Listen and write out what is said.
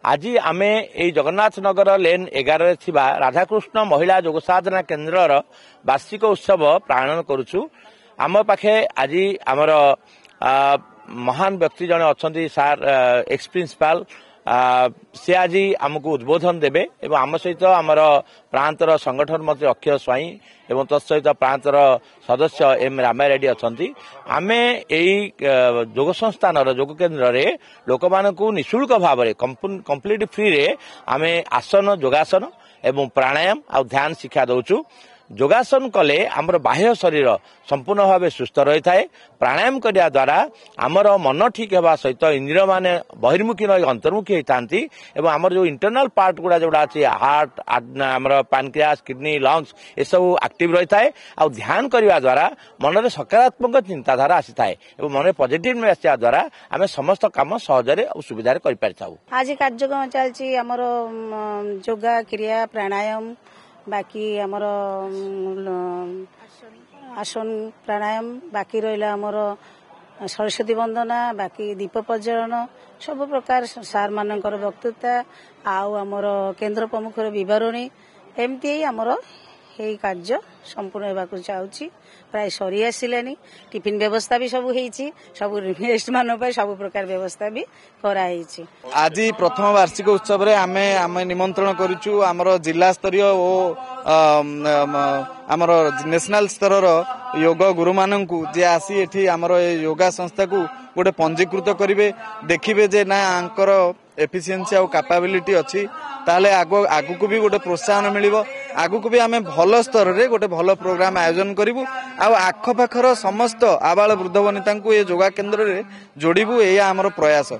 आज आम ये जगन्नाथ नगर लेन 11 थिबा राधाकृष्ण महिला योग साधना केन्द्र वार्षिक उत्सव प्रारंभ करुछु। आम पाखे आज आमर महान व्यक्ति जने अच्छा सार एक्स प्रिंसिपाल से आज आमको उद्बोधन देवे एवं आम सहित आमर प्रांतर संगठन मंत्री अक्षय स्वाई एवं तत्सहित प्रांतर सदस्य एम रामा रेड्डी अच्छा आम यही योग संस्थान योग केन्द्र रे लोक मानकु निःशुल्क भाव में कंप्लीट फ्री रे आम आसन योगासन एवं प्राणायाम आ ध्यान शिक्षा दौचु। योगासन कले आमर बाह्य शरीर संपूर्ण भाव सुस्थ रही है। प्राणायाम करने द्वारा आमर मन ठीक होगा सहित इंद्रिय माने बहिर्मुखी रही अंतर्मुखी होता एवं आमर जो इंटरनल पार्ट गुड़ा जोड़ा अच्छे हार्ट आमर पैनक्रियास किडनी लंग्स ये सब एक्टिव रही है। आ ध्यान करने द्वारा मन में सकारात्मक चिंताधारा आसी था एवं मन पॉजिटिव में आसा द्वारा आम समस्त काम सहजरे और सुविधा कर। आज कार्यक्रम चलती आमर योगा क्रिया प्राणायाम बाकी आमर आसन प्राणायाम बाकी रहा आमर सरस्वती वंदना बाकी दीप प्रज्वलन सब प्रकार सार मानकर वक्तृता आमर केन्द्र प्रमुख बरणी एमती आमर यही कार्य संपूर्ण होगा चाहूँगी। प्राय सरी आसिलानी टिफिन व्यवस्था भी सब होती सब गेस्ट मान सब प्रकार व्यवस्था भी कराई। आज प्रथम वार्षिक उत्सव रे आमे निमंत्रण करूछु आमर जिला स्तरीय ओ आमर नेशनल स्तर योग गुरु माननकु जे आसी एठी आमर योगा संस्था को गोटे पंजीकृत करिवे देखिबे जे ना आंकर एफिशिएंसी आ कैपेबिलिटी अछि ताले आगु भी गोटे प्रोत्साहन मिलिबो। आगु को भी आमे भल स्तर रे गोटे भल प्रोग्राम आयोजन करिवु आ आखपाखर समस्त आबाल वृद्ध वनिता को ये योगा केन्द्र रे जोड़िबु। एया आमर प्रयास।